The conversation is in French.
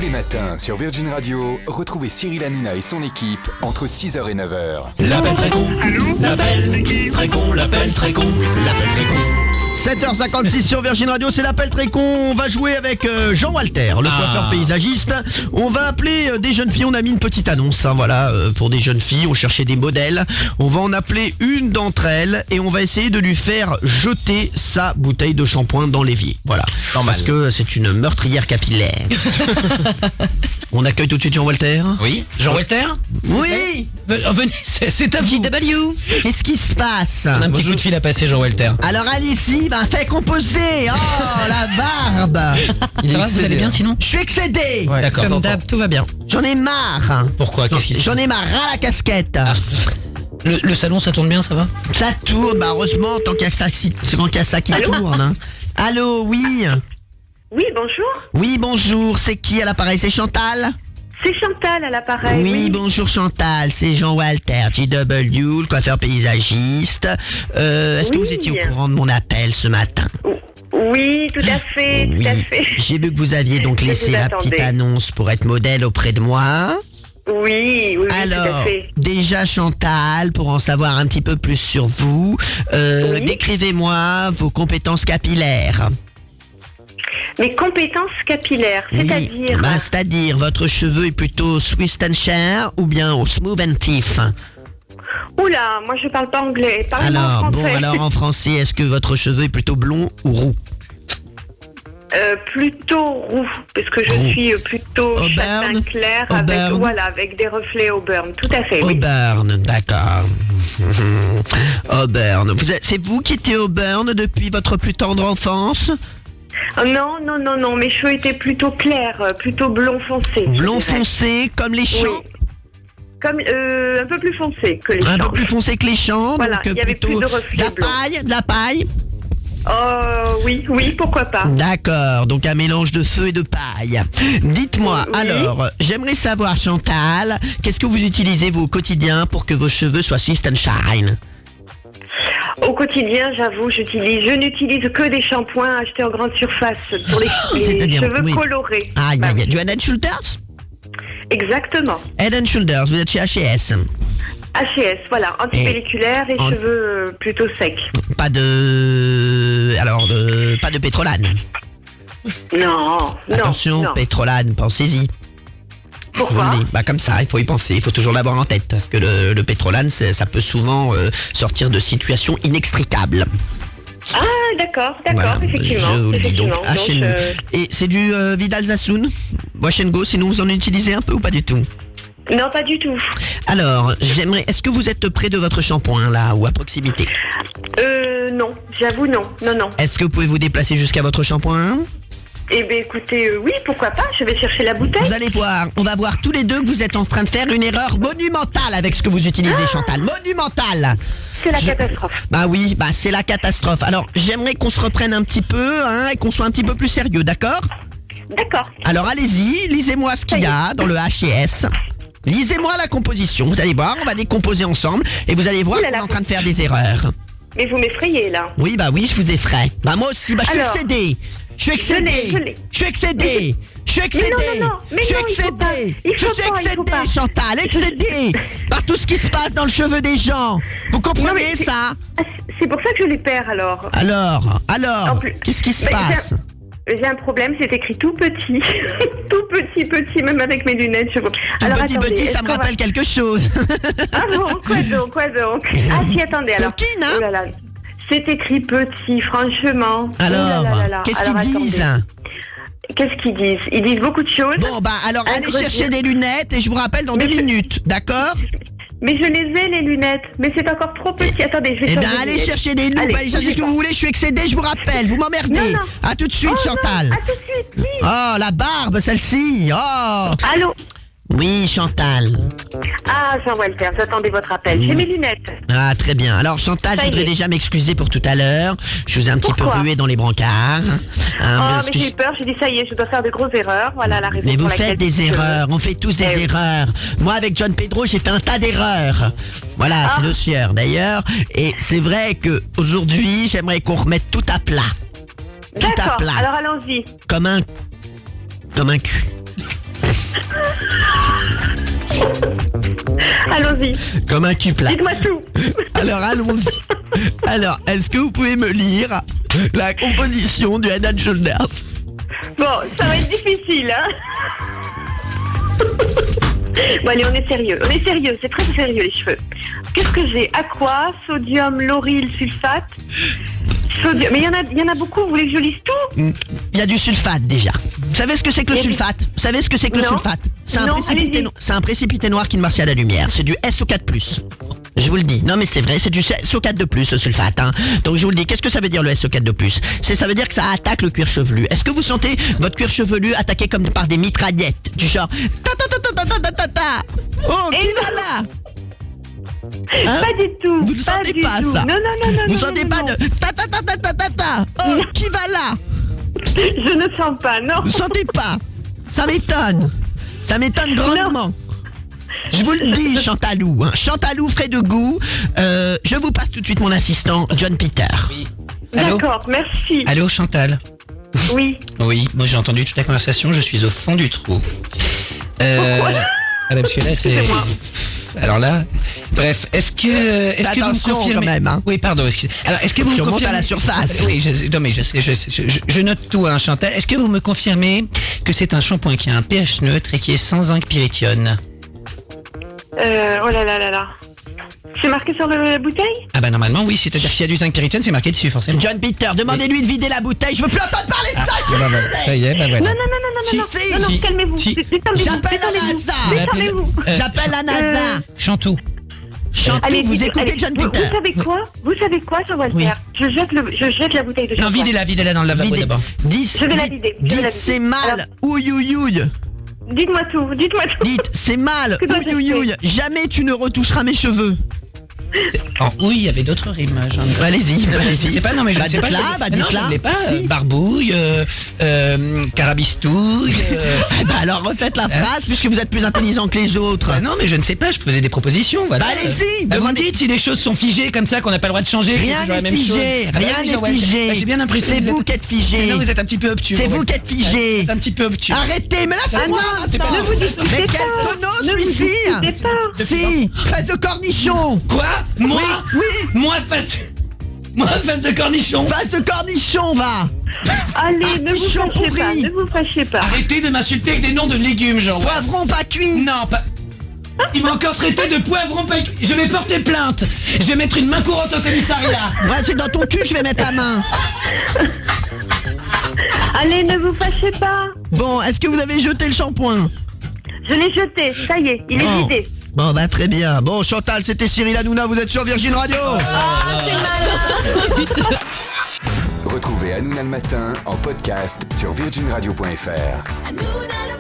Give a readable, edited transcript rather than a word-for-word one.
les matins sur Virgin Radio, retrouvez Cyril Hanouna et son équipe entre 6h et 9h. L'appel très con. Allô? L'appel très con, l'appel très con. C'est l'appel très con. 7h56 sur Virgin Radio, c'est l'appel très con. On va jouer avec Jean Walter, le coiffeur paysagiste. On va appeler des jeunes filles. On a mis une petite annonce, pour des jeunes filles. On cherchait des modèles. On va en appeler une d'entre elles et on va essayer de lui faire jeter sa bouteille de shampoing dans l'évier. Voilà, parce que c'est une meurtrière capillaire. On accueille tout de suite Jean Walter. Oui, Jean Walter. Oui. Venez, c'est à vous. JW. Qu'est-ce qui se passe? On a un petit coup de fil à passer, Jean Walter. Alors allez-y, fais composer. Oh, la barbe. Ça va, vous allez bien sinon? Je suis excédé. Ouais, d'accord. Comme d'hab, tout va bien. J'en ai marre. Pourquoi? Qu'est-ce qui se J'en ai marre, ras la casquette. Le salon, ça tourne bien, ça va? Ça tourne, heureusement, tant qu'il y a ça, qui tourne. Hein. Allô, oui. Oui, bonjour. Oui, bonjour, c'est qui à l'appareil? C'est Chantal? C'est Chantal à l'appareil. Oui, bonjour Chantal, c'est Jean Walter, JW, le coiffeur paysagiste. Est-ce que vous étiez au courant de mon appel ce matin? Oui, tout à fait, Oui. tout à fait. J'ai vu que vous aviez donc Je laissé vous la attendais. petite annonce pour être modèle auprès de moi. Oui, tout à Alors, fait. déjà Chantal, pour en savoir un petit peu plus sur vous, Oui. décrivez-moi vos compétences capillaires. Mes compétences capillaires, c'est-à-dire... C'est-à-dire, votre cheveu est plutôt twist and share ou bien au smooth and tiff? Oula, moi je parle pas anglais. Parlez-moi en Alors, français. alors en français, est-ce que votre cheveu est plutôt blond ou roux? Plutôt roux, parce que je Roux. suis plutôt Auburn. châtain clair, Auburn. avec des reflets Auburn. Tout à fait, oui. Auburn, d'accord. Auburn. C'est vous qui étiez Auburn depuis votre plus tendre enfance? Oh, non, mes cheveux étaient plutôt clairs, plutôt blond foncé. je Blond dirais. foncé comme les champs? Oui. Comme un peu plus foncé que les Un champs. peu plus foncé que les champs, Voilà, donc il y avait plutôt plus de reflets de la blancs. paille, de la paille. Oh oui, pourquoi pas. D'accord, donc un mélange de feu et de paille. Dites-moi, Oui. alors, j'aimerais savoir, Chantal, qu'est-ce que vous utilisez vous au quotidien pour que vos cheveux soient twist and shine? Au quotidien, j'avoue, je n'utilise que des shampoings achetés en grande surface pour les C'est-à-dire, cheveux oui. colorés. Aïe, Bah aïe, oui. aïe. Du Head & Shoulders? Exactement. Head & Shoulders, vous êtes chez H&S. H&S, voilà, antipelliculaire et en- cheveux plutôt secs. Pas de... Alors, pas de pétrolane. Non, Attention, non. pétrolane, pensez-y. Pourquoi? Vous me dites, comme ça, il faut y penser, il faut toujours l'avoir en tête, parce que le pétrolane, ça peut souvent sortir de situations inextricables. Ah, d'accord, Voilà, effectivement. je vous le dis donc, effectivement. H&M. Et c'est du Vidal Sassoon, Wash and Go, sinon vous en utilisez un peu ou pas du tout? Non, pas du tout. Alors, est-ce que vous êtes près de votre shampoing là, ou à proximité? Non, j'avoue, non. Est-ce que vous pouvez vous déplacer jusqu'à votre shampoing? Eh bien, écoutez, oui, pourquoi pas, je vais chercher la bouteille. Vous allez voir, on va voir tous les deux que vous êtes en train de faire une erreur monumentale avec ce que vous utilisez, Chantal. Monumentale! C'est la catastrophe. Bah oui, c'est la catastrophe. Alors, j'aimerais qu'on se reprenne un petit peu, et qu'on soit un petit peu plus sérieux, d'accord? D'accord. Alors, allez-y, lisez-moi ce qu'il y a dans le H&S. Lisez-moi la composition. Vous allez voir, on va décomposer ensemble et vous allez voir Ouh là qu'on est là. en train de faire des erreurs. Mais vous m'effrayez, là. Oui, je vous effraie. Moi aussi, je suis Alors, excédé. Je suis excédé. je l'ai. Je suis excédé. Je suis excédé. Mais Je suis non, il faut pas. excédé. Il Je faut suis pas, il faut excédé, pas. Chantal, excédé par tout ce qui se passe dans le cheveu des gens. Vous comprenez Non, mais ça? C'est pour ça que je les perds, alors. Alors, En plus- qu'est-ce qui se Mais passe? J'ai un problème, c'est écrit tout petit. Tout petit, même avec mes lunettes. Tout petit, ça me rappelle quelque chose. Ah bon, quoi donc Ah si, attendez, alors. Coquine, hein? Oh là là. C'est écrit petit, franchement. Alors, Oh là là là. qu'est-ce Alors, qu'ils disent? attendez. Qu'est-ce qu'ils disent? Ils disent beaucoup de choses. Bon, alors allez Agressif. chercher des lunettes et je vous rappelle dans Mais 2 minutes, d'accord? Mais je les ai, les lunettes. Mais c'est encore trop petit. Attendez, je vais Eh changer bien, de allez lunettes. chercher des loupes, allez chercher ce que vous voulez, je suis excédé, je vous rappelle, vous m'emmerdez. Non. À tout de suite, Oh, Chantal. non, à tout de suite, oui. Oh, la barbe, celle-ci. Oh. Allô? Oui, Chantal. Ah, Jean Walter, j'attendais votre appel. J'ai mes lunettes. Ah, très bien. Alors, Chantal, Ça je y voudrais est. déjà m'excuser pour tout à l'heure. Je vous ai un petit peu Pourquoi rué dans les brancards. Parce Mais que j'ai eu peur, j'ai dit ça y est, je dois faire de grosses erreurs. Voilà la raison Mais pour vous laquelle faites des erreurs, on fait tous des Eh oui. erreurs. Moi, avec John Pedro, j'ai fait un tas d'erreurs. Voilà, c'est le sieur d'ailleurs. Et c'est vrai que aujourd'hui, j'aimerais qu'on remette tout à plat. Tout à D'accord, plat. alors allons-y. Comme un cul. Allons-y. Comme un cul plat. Dites-moi tout. Alors allons-y. Alors, est-ce que vous pouvez me lire la composition du Head and Shoulders? Bon, ça va être difficile, hein. Bon, allez, on est sérieux. On est sérieux, c'est très sérieux, les cheveux. Qu'est-ce que j'ai? Aqua, sodium, lauryl, sulfate. Sodium. Mais il y en a beaucoup, vous voulez que je lise tout? Il y a du sulfate déjà. Vous savez ce que c'est que le Il y a du- sulfate? Vous savez ce que c'est que le Non. sulfate? C'est un, Non, précipité allez-y. c'est un précipité noir qui ne marche à la lumière. C'est du SO4+. Je vous le dis. Non mais c'est vrai, c'est du SO4+, le sulfate. Hein. Donc je vous le dis, qu'est-ce que ça veut dire le SO4+? Ça veut dire que ça attaque le cuir chevelu. Est-ce que vous sentez votre cuir chevelu attaqué comme par des mitraillettes? Du genre... Ta ta ta ta ta ta ta ta. Oh, qui Et va là? Hein? Pas du tout. Vous ne sentez du pas tout. ça? Non, non, non, non. Vous non, sentez non, pas non. de ta ta ta ta ta ta ta? Oh, Non. qui va là? Je ne sens pas, non. Vous sentez pas? Ça m'étonne. Ça m'étonne grandement. Je vous le dis, Chantalou. Hein. Chantalou, frais de goût. Je vous passe tout de suite mon assistant, John Peter. Allô? D'accord, merci. Allô, Chantal? Oui. Oui, moi j'ai entendu toute la conversation, je suis au fond du trou. Ah bah parce que là c'est... Excusez-moi. Alors là, bref, est-ce que vous me Attention, confirmez quand même, hein. Oui, pardon, excusez. Alors, est-ce que vous Tu me remontes confirmez à la surface. Oui, non mais je sais, je note tout, hein, Chantal. Est-ce que vous me confirmez que c'est un shampoing qui a un pH neutre et qui est sans zinc pyrithione? Oh là là là là. C'est marqué sur la bouteille? Ah bah normalement oui, c'est-à-dire s'il y a du zinc pyrithione, c'est marqué dessus forcément. John Peter, demandez-lui de vider la bouteille. Je veux plus entendre parler de ça. Ah, bah, voilà, ça y est, bah voilà. Non, non, non, non, non, Si, non, si, non, non, si. calmez-vous. Si. Détendez-vous, J'appelle la détendez-vous. NASA. Détendez-vous. J'appelle la NASA. Chantou. Chantou, Allez, vous dites- écoutez allez, John vous Peter. savez quoi? Vous savez quoi, Jean-Walter? Oui. Je jette la bouteille de Non, shampoing. videz-la dans le lavabo Videz. d'abord. Dites, Je vais la vider, je vais la dites vider. c'est mal. Alors- Ouïe, ouïe, ouïe. Dites-moi tout, dites-moi tout. Dites c'est mal. Que dois-je Ouïe, ouïe, ouïe. Jamais tu ne retoucheras mes cheveux. En oui, il y avait d'autres rimes. J'en ai- Allez-y, allez-y. Je sais pas, non mais je Bah, ne sais pas. dites-la, je- bah, non, dites-la. je ne l'ai pas. Si. Barbouille, carabistouille. Bah alors refaites la phrase puisque vous êtes plus intelligent que les autres. Bah non, mais je ne sais pas. Je faisais des propositions. Voilà. Bah, allez-y, Bah, vous me demandez- dites si les choses sont figées comme ça qu'on n'a pas le droit de changer. c'est Rien toujours la n'est même figé, chose. Ah bah rien oui, n'est ouais, figé. bah, j'ai bien l'impression. C'est que vous qui êtes figé. Mais non, vous êtes un petit peu obtus. C'est ouais. vous qui êtes figé. Vous êtes un petit peu obtus. Arrêtez, mais là c'est Ah moi non, c'est pas maintenant. ça. Ne vous disputez Mais pas. quel phono Ne vous celui-ci disputez pas. Si, face de cornichon. Quoi? Moi? Oui, Moi face de cornichon. face de cornichon va. Allez, ne vous Artichaut fâchez pas, pourri. ne vous fâchez pas. Arrêtez de m'insulter avec des noms de légumes, genre. Poivron pas cuit. Non, pas. Il m'a encore traité de poivron pas. Je vais porter plainte. Je vais mettre une main courante au commissariat. Ouais, c'est dans ton cul que je vais mettre la main. Allez, ne vous fâchez pas. Bon, est-ce que vous avez jeté le shampoing? Je l'ai jeté, ça y est, il est Bon. vidé. Bon, bah très bien. Bon, Chantal, c'était Cyril Hanouna, vous êtes sur Virgin Radio. Retrouvez Hanouna le matin en podcast sur virginradio.fr. Hanouna le